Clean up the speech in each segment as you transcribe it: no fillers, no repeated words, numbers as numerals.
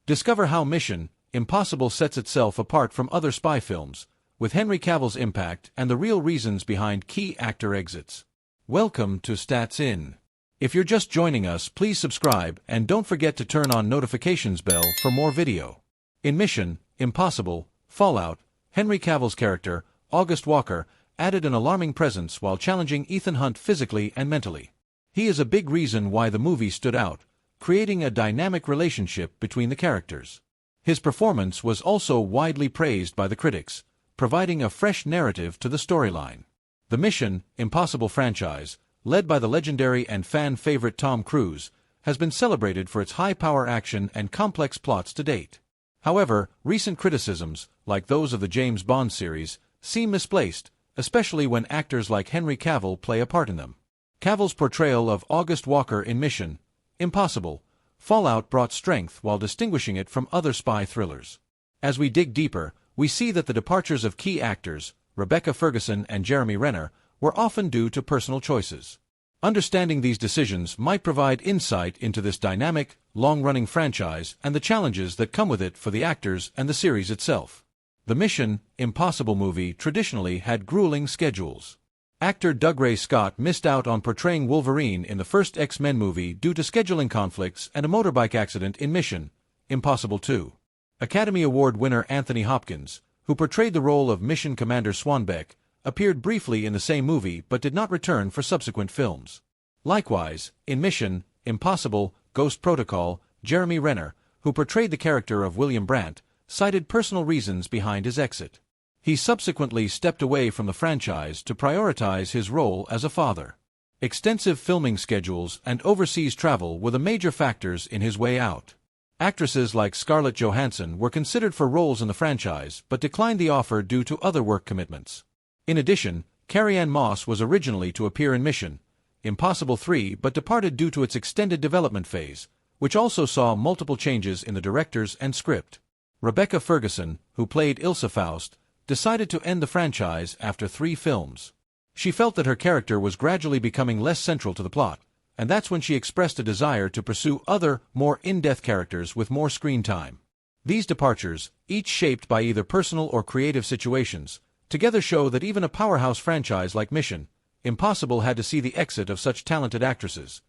Discover how Mission Impossible sets itself apart from other spy films, with Henry Cavill's impact and the real reasons behind key actor exits. Welcome to Stats In. If you're just joining us, please subscribe and don't forget to turn on notifications bell for more video. In Mission Impossible Fallout, Henry Cavill's character, August Walker, added an alarming presence while challenging Ethan Hunt physically and mentally. He is a big reason why the movie stood out, creating a dynamic relationship between the characters. His performance was also widely praised by the critics, providing a fresh narrative to the storyline. The Mission Impossible franchise, led by the legendary and fan-favorite Tom Cruise, has been celebrated for its high-power action and complex plots to date. However, recent criticisms, like those of the James Bond series, seem misplaced, especially when actors like Henry Cavill play a part in them. Cavill's portrayal of August Walker in Mission Impossible Fallout brought strength while distinguishing it from other spy thrillers. As we dig deeper, we see that the departures of key actors, Rebecca Ferguson and Jeremy Renner, were often due to personal choices. Understanding these decisions might provide insight into this dynamic, long-running franchise and the challenges that come with it for the actors and the series itself. The Mission Impossible movie traditionally had grueling schedules. Actor Dougray Scott missed out on portraying Wolverine in the first X-Men movie due to scheduling conflicts and a motorbike accident in Mission Impossible 2. Academy Award winner Anthony Hopkins, who portrayed the role of Mission Commander Swanbeck, appeared briefly in the same movie but did not return for subsequent films. Likewise, in Mission Impossible Ghost Protocol, Jeremy Renner, who portrayed the character of William Brandt, cited personal reasons behind his exit. He subsequently stepped away from the franchise to prioritize his role as a father. Extensive filming schedules and overseas travel were the major factors in his way out. Actresses like Scarlett Johansson were considered for roles in the franchise but declined the offer due to other work commitments. In addition, Carrie-Anne Moss was originally to appear in Mission Impossible 3 but departed due to its extended development phase, which also saw multiple changes in the directors and script. Rebecca Ferguson, who played Ilsa Faust, decided to end the franchise after 3 films. She felt that her character was gradually becoming less central to the plot, and that's when she expressed a desire to pursue other, more in-depth characters with more screen time. These departures, each shaped by either personal or creative situations, together show that even a powerhouse franchise like Mission Impossible had to see the exit of such talented actresses.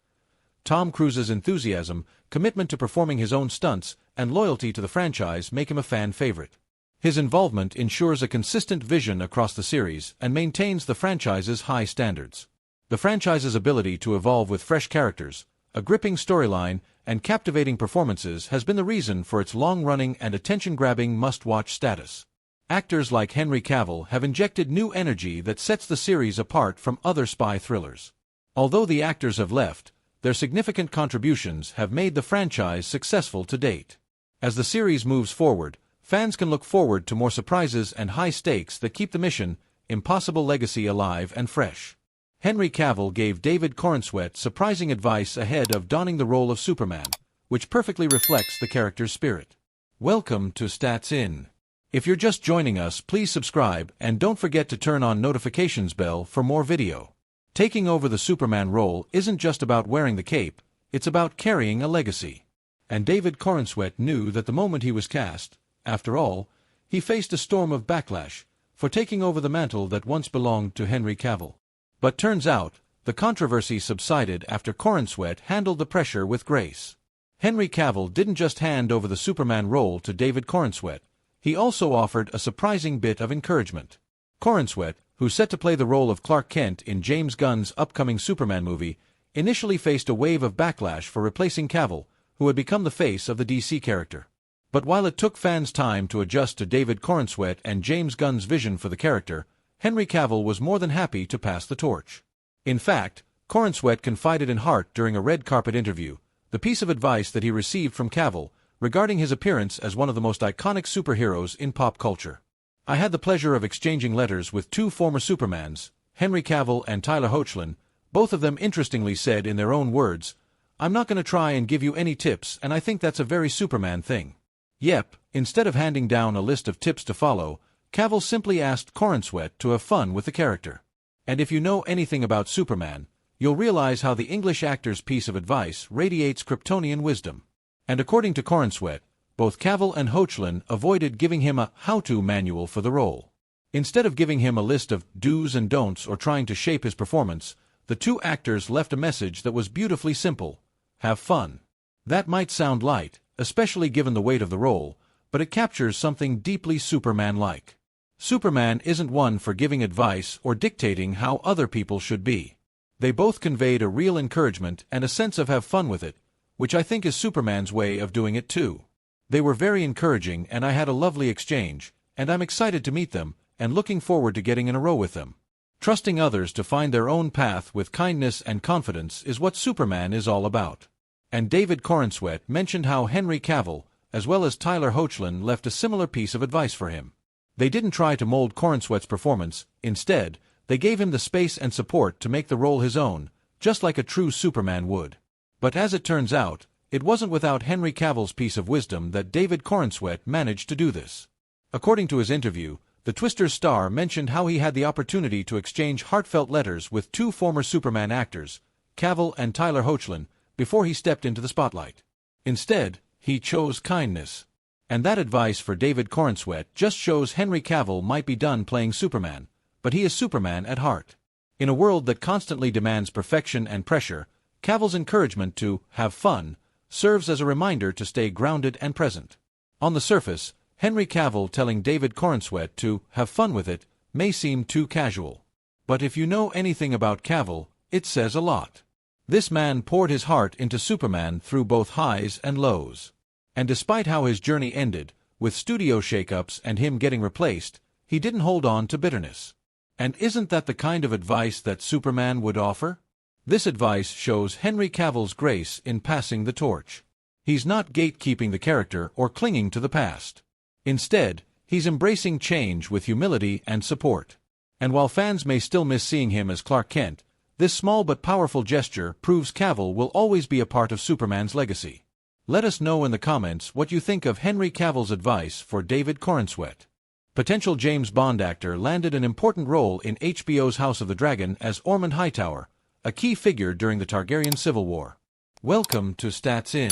Tom Cruise's enthusiasm, commitment to performing his own stunts, and loyalty to the franchise make him a fan favorite. His involvement ensures a consistent vision across the series and maintains the franchise's high standards. The franchise's ability to evolve with fresh characters, a gripping storyline, and captivating performances has been the reason for its long-running and attention-grabbing must-watch status. Actors like Henry Cavill have injected new energy that sets the series apart from other spy thrillers. Although the actors have left, their significant contributions have made the franchise successful to date. As the series moves forward, fans can look forward to more surprises and high stakes that keep the Mission Impossible legacy alive and fresh. Henry Cavill gave David Corenswet surprising advice ahead of donning the role of Superman, which perfectly reflects the character's spirit. Welcome to Stats In. If you're just joining us, please subscribe and don't forget to turn on notifications bell for more video. Taking over the Superman role isn't just about wearing the cape, it's about carrying a legacy. And David Corenswet knew that the moment he was cast, after all, he faced a storm of backlash for taking over the mantle that once belonged to Henry Cavill. But turns out, the controversy subsided after Corenswet handled the pressure with grace. Henry Cavill didn't just hand over the Superman role to David Corenswet, he also offered a surprising bit of encouragement. Corenswet, who's set to play the role of Clark Kent in James Gunn's upcoming Superman movie, initially faced a wave of backlash for replacing Cavill, who had become the face of the DC character. But while it took fans time to adjust to David Corenswet and James Gunn's vision for the character, Henry Cavill was more than happy to pass the torch. In fact, Corenswet confided in Hart during a red carpet interview, the piece of advice that he received from Cavill regarding his appearance as one of the most iconic superheroes in pop culture. I had the pleasure of exchanging letters with 2 former Supermans, Henry Cavill and Tyler Hoechlin. Both of them interestingly said in their own words, "I'm not going to try and give you any tips, and I think that's a very Superman thing." Yep, instead of handing down a list of tips to follow, Cavill simply asked Corenswet to have fun with the character. And if you know anything about Superman, you'll realize how the English actor's piece of advice radiates Kryptonian wisdom. And according to Corenswet, both Cavill and Hoechlin avoided giving him a how-to manual for the role. Instead of giving him a list of do's and don'ts or trying to shape his performance, the two actors left a message that was beautifully simple: have fun. That might sound light, especially given the weight of the role, but it captures something deeply Superman-like. Superman isn't one for giving advice or dictating how other people should be. They both conveyed a real encouragement and a sense of have fun with it, which I think is Superman's way of doing it too. They were very encouraging and I had a lovely exchange, and I'm excited to meet them, and looking forward to getting in a row with them. Trusting others to find their own path with kindness and confidence is what Superman is all about. And David Corenswet mentioned how Henry Cavill, as well as Tyler Hoechlin, left a similar piece of advice for him. They didn't try to mold Corenswet's performance, instead, they gave him the space and support to make the role his own, just like a true Superman would. But as it turns out, it wasn't without Henry Cavill's piece of wisdom that David Corenswet managed to do this. According to his interview, the 2’s star mentioned how he had the opportunity to exchange heartfelt letters with two former Superman actors, Cavill and Tyler Hoechlin, before he stepped into the spotlight. Instead, he chose kindness. And that advice for David Corenswet just shows Henry Cavill might be done playing Superman, but he is Superman at heart. In a world that constantly demands perfection and pressure, Cavill's encouragement to have fun serves as a reminder to stay grounded and present. On the surface, Henry Cavill telling David Corenswet to have fun with it may seem too casual. But if you know anything about Cavill, it says a lot. This man poured his heart into Superman through both highs and lows. And despite how his journey ended, with studio shakeups and him getting replaced, he didn't hold on to bitterness. And isn't that the kind of advice that Superman would offer? This advice shows Henry Cavill's grace in passing the torch. He's not gatekeeping the character or clinging to the past. Instead, he's embracing change with humility and support. And while fans may still miss seeing him as Clark Kent, this small but powerful gesture proves Cavill will always be a part of Superman's legacy. Let us know in the comments what you think of Henry Cavill's advice for David Corenswet. Potential James Bond actor landed an important role in HBO's House of the Dragon as Ormond Hightower, a key figure during the Targaryen Civil War. Welcome to Stats In.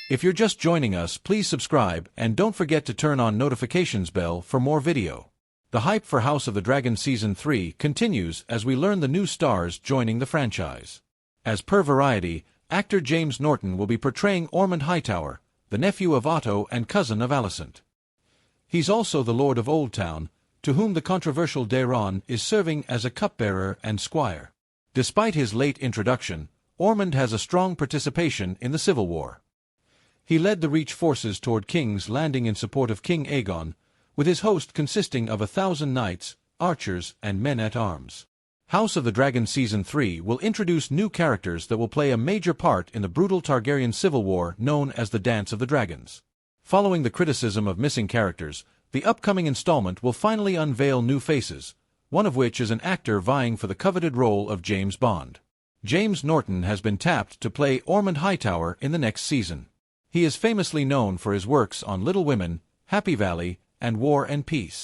If you're just joining us, please subscribe and don't forget to turn on notifications bell for more video. The hype for House of the Dragon Season 3 continues as we learn the new stars joining the franchise. As per Variety, actor James Norton will be portraying Ormond Hightower, the nephew of Otto and cousin of Alicent. He's also the Lord of Oldtown, to whom the controversial Daeron is serving as a cupbearer and squire. Despite his late introduction, Ormond has a strong participation in the Civil War. He led the Reach forces toward King's Landing in support of King Aegon, with his host consisting of 1,000 knights, archers, and men-at-arms. House of the Dragon Season 3 will introduce new characters that will play a major part in the brutal Targaryen civil war known as the Dance of the Dragons. Following the criticism of missing characters, the upcoming installment will finally unveil new faces, one of which is an actor vying for the coveted role of James Bond. James Norton has been tapped to play Ormond Hightower in the next season. He is famously known for his works on Little Women, Happy Valley, and War and Peace.